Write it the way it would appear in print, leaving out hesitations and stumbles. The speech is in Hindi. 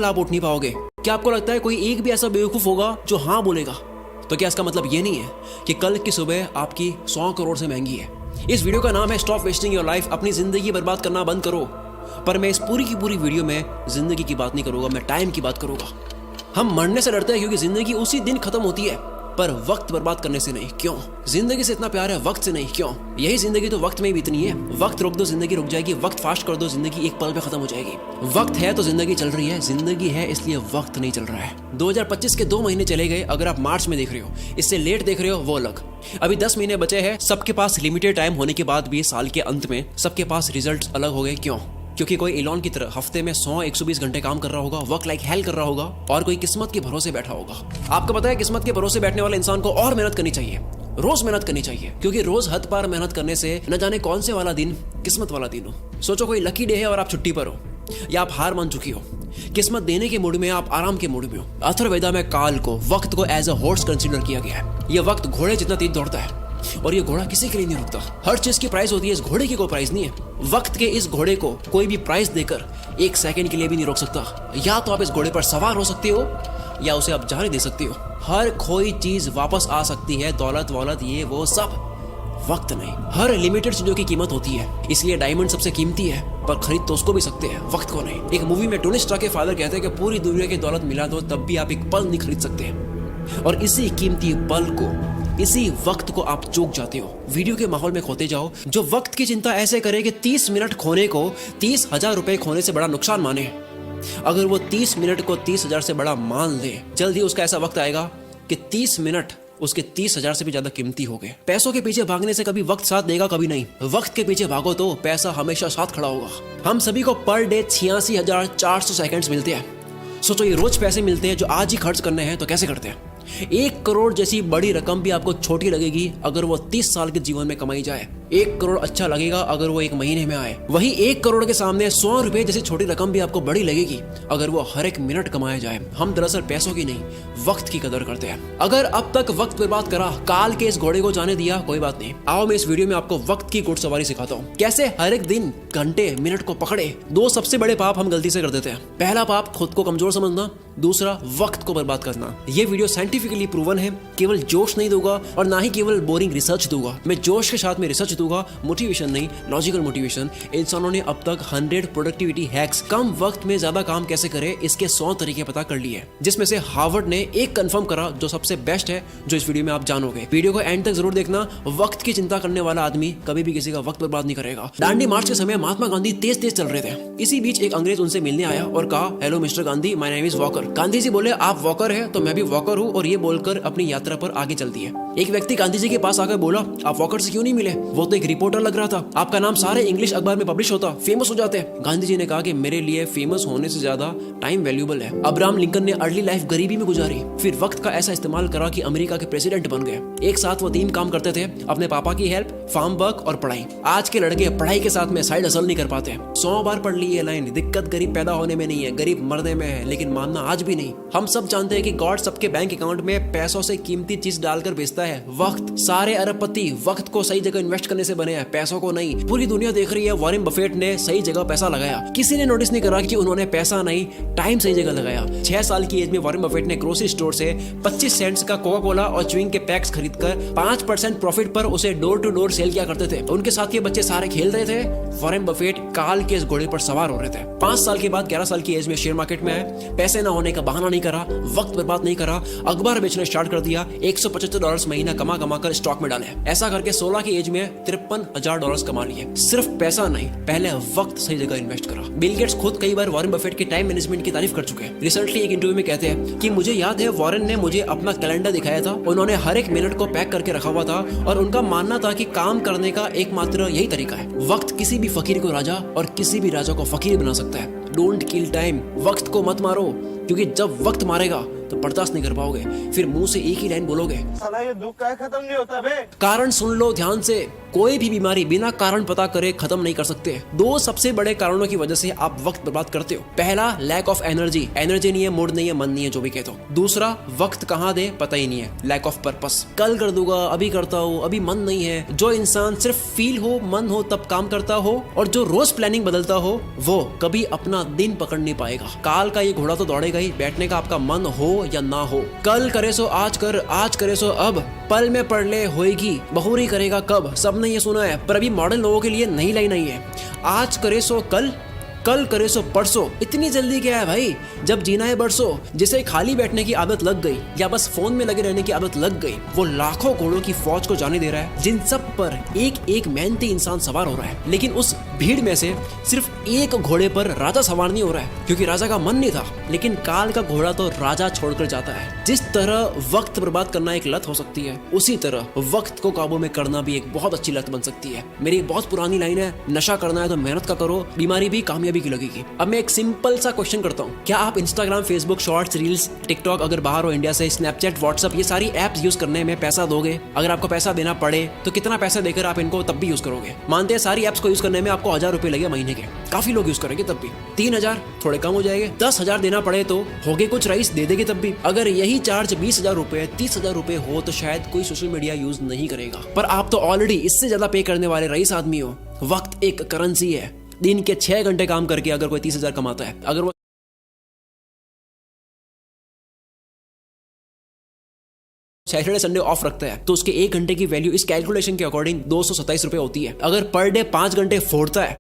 लाभ उठ नहीं पाओगे? क्या आपको लगता है कोई एक भी ऐसा बेवकूफ होगा जो हाँ बोलेगा? तो क्या इसका मतलब ये नहीं है कि कल की सुबह आपकी 100 करोड़ से महंगी है? इस वीडियो का नाम है स्टॉप वेस्टिंग योर लाइफ, अपनी जिंदगी बर्बाद करना बंद करो। पर मैं इस पूरी की पूरी वीडियो में जिंदगी की बात नहीं करूंगा, मैं टाइम की बात करूंगा। हम मरने से डरते हैं क्योंकि जिंदगी उसी दिन खत्म होती है, पर वक्त बर्बाद करने से नहीं। क्यों? जिंदगी से इतना प्यार है, वक्त से नहीं। क्यों? यही जिंदगी तो वक्त में ही बीतनी है। वक्त रोक दो, जिंदगी रुक जाएगी। वक्त फास्ट कर दो, जिंदगी एक पल में खत्म हो जाएगी। वक्त है तो जिंदगी चल रही है, जिंदगी है इसलिए वक्त नहीं चल रहा है। 2025 के 2 महीने चले गए। अगर आप मार्च में देख रहे हो, इससे लेट देख रहे हो, वो अलग। अभी 10 महीने बचे हैं। सबके पास लिमिटेड टाइम होने के बाद भी साल के अंत में सबके पास रिजल्ट अलग हो गए। क्यों? क्योंकि कोई एलॉन की तरह हफ्ते में 100-120 घंटे काम कर रहा होगा, वर्क लाइक हेल कर रहा होगा, और कोई किस्मत के भरोसे बैठा होगा। आपको पता है किस्मत के भरोसे बैठने वाले इंसान को और मेहनत करनी चाहिए, रोज मेहनत करनी चाहिए, क्योंकि रोज हद पार मेहनत करने से न जाने कौन से वाला दिन किस्मत वाला दिन हो। सोचो कोई लकी डे है और आप छुट्टी पर हो, या आप हार मान चुकी हो। किस्मत देने के मूड में, आप आराम के मूड में हो। अथर्ववेदा में काल को, वक्त को एज अ हॉर्स कंसीडर किया गया है। यह वक्त घोड़े जितना तेज दौड़ता है, और ये घोड़ा किसी के लिए नहीं रुकता। हर चीज की प्राइस होती है, इस घोड़े की कोई प्राइस नहीं है। वक्त के इस घोड़े को कोई भी प्राइस देकर 1 सेकंड के लिए भी नहीं रोक सकता। या तो आप इस घोड़े पर सवार हो सकते हो, या उसे आप जाने दे सकते हो। हर खोई चीज वापस आ सकती है, दौलत वौलत ये वो सब, वक्त नहीं। हर लिमिटेड चीजों की कीमत होती है, इसलिए डायमंड सबसे कीमती है, पर खरीद तो उसको भी सकते हैं, वक्त को नहीं। एक मूवी में टोनी स्टार्क के फादर कहते हैं कि पूरी दुनिया की दौलत मिला दो तब भी आप एक पल नहीं खरीद सकते, और इसी कीमती पल को, इसी वक्त को आप चूक जाते हो। वीडियो के माहौल में खोते जाओ। जो वक्त की चिंता ऐसे करे कि 30 मिनट खोने को 30,000 रुपए खोने से बड़ा नुकसान माने, अगर वो 30 मिनट को 30,000 से बड़ा मान ले, जल्द ही उसका ऐसा वक्त आएगा कि 30 मिनट उसके 30,000 से भी ज्यादा कीमती हो गए। पैसों के पीछे भागने से कभी वक्त साथ देगा, कभी नहीं। वक्त के पीछे भागो तो पैसा हमेशा साथ खड़ा होगा। हम सभी को पर डे 86,400 सेकंड्स मिलते हैं। सोचो ये रोज पैसे मिलते हैं जो आज ही खर्च करने हैं, तो कैसे करते हैं? 1 करोड़ जैसी बड़ी रकम भी आपको छोटी लगेगी अगर वो 30 साल के जीवन में कमाई जाए। 1 करोड़ अच्छा लगेगा अगर वो 1 महीने में आए। वही 1 करोड़ के सामने 100 रुपए जैसी छोटी रकम भी आपको बड़ी लगेगी अगर वो हर एक मिनट कमाया जाए। हम दरअसल पैसों की नहीं, वक्त की कदर करते हैं। अगर अब तक वक्त बर्बाद करा, काल के इस घोड़े को जाने दिया, कोई बात नहीं। आओ मैं इस वीडियो में आपको वक्त की घुड़सवारी सिखाता हूँ, कैसे हर एक दिन, घंटे, मिनट को पकड़े। 2 सबसे बड़े पाप हम गलती से कर देते हैं। पहला पाप खुद को कमजोर समझना, दूसरा वक्त को बर्बाद करना। ये वीडियो साइंटिफिकली प्रूवन है, केवल जोश नहीं दूंगा और ना ही केवल बोरिंग रिसर्च दूंगा। मैं जोश के साथ में रिसर्च दूंगा, मोटिवेशन नहीं, लॉजिकल मोटिवेशन। इंसानों ने अब तक 100 प्रोडक्टिविटी हैक्स, कम वक्त में ज्यादा काम कैसे करे, इसके 100 तरीके पता कर लिए, जिसमें से हार्वर्ड ने एक कंफर्म करा जो सबसे बेस्ट है, जो इस वीडियो में आप जानोगे। वीडियो को एंड तक जरूर देखना। वक्त की चिंता करने वाला आदमी कभी भी किसी का वक्त बर्बाद नहीं करेगा। दांडी मार्च के समय महात्मा गांधी तेज तेज चल रहे थे। इसी बीच एक अंग्रेज उनसे मिलने आया और कहा, hello mister Gandhi, my name is Walker. Gandhi ji बोले, आप वॉकर है तो मैं भी वॉकर हूँ, और ये बोलकर अपनी यात्रा पर आगे चल दिए। एक व्यक्ति गांधी जी के पास आकर बोला, आप वॉकर से क्यों नहीं मिले? वो तो एक रिपोर्टर लग रहा था, आपका नाम सारे इंग्लिश अखबार में पब्लिश होता, फेमस हो जाते। गांधी जी ने कहा कि मेरे लिए फेमस होने से ज्यादा टाइम वैल्यूएबल है। अब्राहम लिंकन ने अर्ली लाइफ गरीबी में गुजारी, फिर वक्त का ऐसा इस्तेमाल करा कि अमेरिका के प्रेसिडेंट बन गए। एक साथ वो 3 काम करते थे, अपने पापा की हेल्प, फार्म वर्क और पढ़ाई। आज के लड़के पढ़ाई के साथ में साइड हसल नहीं कर पाते। 100 बार पढ़ ली ये लाइन, दिक्कत गरीब पैदा होने में नहीं है, गरीब मरने में है, लेकिन मानना आज भी नहीं। हम सब जानते हैं कि गॉड सबके बैंक अकाउंट में पैसों से कीमती चीज डालकर भेजता है, वक्त। सारे अरबपति वक्त को सही जगह इन्वेस्ट करने से बने हैं, पैसों को नहीं। पूरी दुनिया देख रही है वॉरेन बफेट ने सही जगह पैसा लगाया। किसी ने नोटिस नहीं करा कि उन्होंने पैसा नहीं, टाइम सही जगह लगाया। 6 साल की एज में वॉरेन बफेट ने ग्रोसरी स्टोर से 25 सेंट्स का कोका कोला और च्युइंग के पैक्स खरीदकर 5% प्रॉफिट पर उसे डोर टू डोर सेल किया करते थे। उनके साथ के बच्चे सारे खेल रहे थे, वॉरेन बफेट काल के इस घोड़े पर सवार हो रहे थे। 5 साल के बाद 11 साल की एज में शेयर मार्केट में आए। पैसे न होने का बहाना नहीं करा, वक्त बर्बाद नहीं करा, अखबार बेचना स्टार्ट कर दिया। $175 महीना कमा कमा कर स्टॉक में डाले। ऐसा करके 16 की एज में $53,000 कमा लिए। सिर्फ पैसा नहीं, पहले वक्त सही जगह इन्वेस्ट करा। बिल गेट्स खुद कई बार वॉरेन बफेट के टाइम मैनेजमेंट की तारीफ कर चुके हैं। रिसेंटली एक इंटरव्यू में कहते हैं कि मुझे याद है वॉरेन ने मुझे अपना कैलेंडर दिखाया था, उन्होंने हर एक मिनट को पैक करके रखा हुआ था, और उनका मानना था कि काम करने का एकमात्र यही तरीका है। वक्त किसी भी फकीर को राजा और किसी भी राजा को फकीर बना सकता है। डोंट किल टाइम, वक्त को मत मारो, क्योंकि जब वक्त मारेगा तो बर्दाश्त नहीं कर पाओगे, फिर मुंह से एक ही लाइन बोलोगे, साला ये दुख का खत्म नहीं होता बे। कारण सुन लो ध्यान से, कोई भी बीमारी बिना कारण पता करे खत्म नहीं कर सकते। दो सबसे बड़े कारणों की वजह से आप वक्त बर्बाद करते हो। पहला, लैक ऑफ एनर्जी, एनर्जी नहीं है, मूड नहीं है, मन नहीं है, जो भी कहते हो। दूसरा, वक्त कहाँ दे पता ही नहीं है, लैक ऑफ पर्पस, कल कर दूंगा, अभी करता हूँ, अभी मन नहीं है। जो इंसान सिर्फ फील हो, मन हो तब काम करता हो और जो रोज प्लानिंग बदलता हो, वो कभी अपना दिन पकड़ नहीं पाएगा। काल का ये घोड़ा तो दौड़ेगा ही, बैठने का आपका मन हो या ना हो। कल करे सो आज कर, आज करे सो अब, पल में पढ़ ले होएगी, बहुरी करेगा कब। सबने ये सुना है, पर अभी मॉडर्न लोगों के लिए नई लाइन आई है, आज करे सो कल, कल करे सो परसों। इतनी जल्दी क्या है भाई, जब जीना है बरसों। जिसे खाली बैठने की आदत लग गई या बस फोन में लगे रहने की आदत लग गई, वो लाखों घोड़ों की फौज को जाने दे रहा है, जिन सब पर एक एक मेहनती इंसान सवार हो रहा है। लेकिन उस भीड़ में से सिर्फ एक घोड़े पर राजा सवार नहीं हो रहा है, क्योंकि राजा का मन नहीं था। लेकिन काल का घोड़ा तो राजा छोड़कर जाता है। जिस तरह वक्त बर्बाद करना एक लत हो सकती है, उसी तरह वक्त को काबू में करना भी एक बहुत अच्छी लत बन सकती है। मेरी एक बहुत पुरानी लाइन है, नशा करना है तो मेहनत का करो, बीमारी भी कामयाबी की लगेगी। अब मैं एक सिंपल सा क्वेश्चन करता हूँ, क्या आप Instagram, Facebook, shorts, reels, TikTok, अगर बाहर हो इंडिया से, स्नैपचैट, व्हाट्सएप, ये सारी एप्स यूज करने में पैसा दोगे? अगर आपको पैसा देना पड़े तो कितना पैसा देकर आप इनको तब भी यूज करोगे? मानते हैं सारी एप्स को यूज करने में आपको 1000 रुपए लगे महीने के, काफी लोग यूज करेंगे तब भी। 3000 थोड़े कम हो जाएंगे, 10,000 देना पड़े तो होगे कुछ रईस दे देंगे तब भी। अगर यही चार्ज 20,000 रुपए, 30,000 रुपए हो तो शायद कोई सोशल मीडिया यूज नहीं करेगा। पर आप तो ऑलरेडी इससे ज्यादा पे करने वाले रईस आदमी हो। वक्त एक करेंसी है। दिन के 6 घंटे काम करके अगर कोई 30,000 कमाता है, अगर वो सैटरडे संडे ऑफ रखता है, तो उसके 1 घंटे की वैल्यू इस कैलकुलेशन के अकॉर्डिंग 227 रुपए होती है। अगर पर डे 5 घंटे फोड़ता है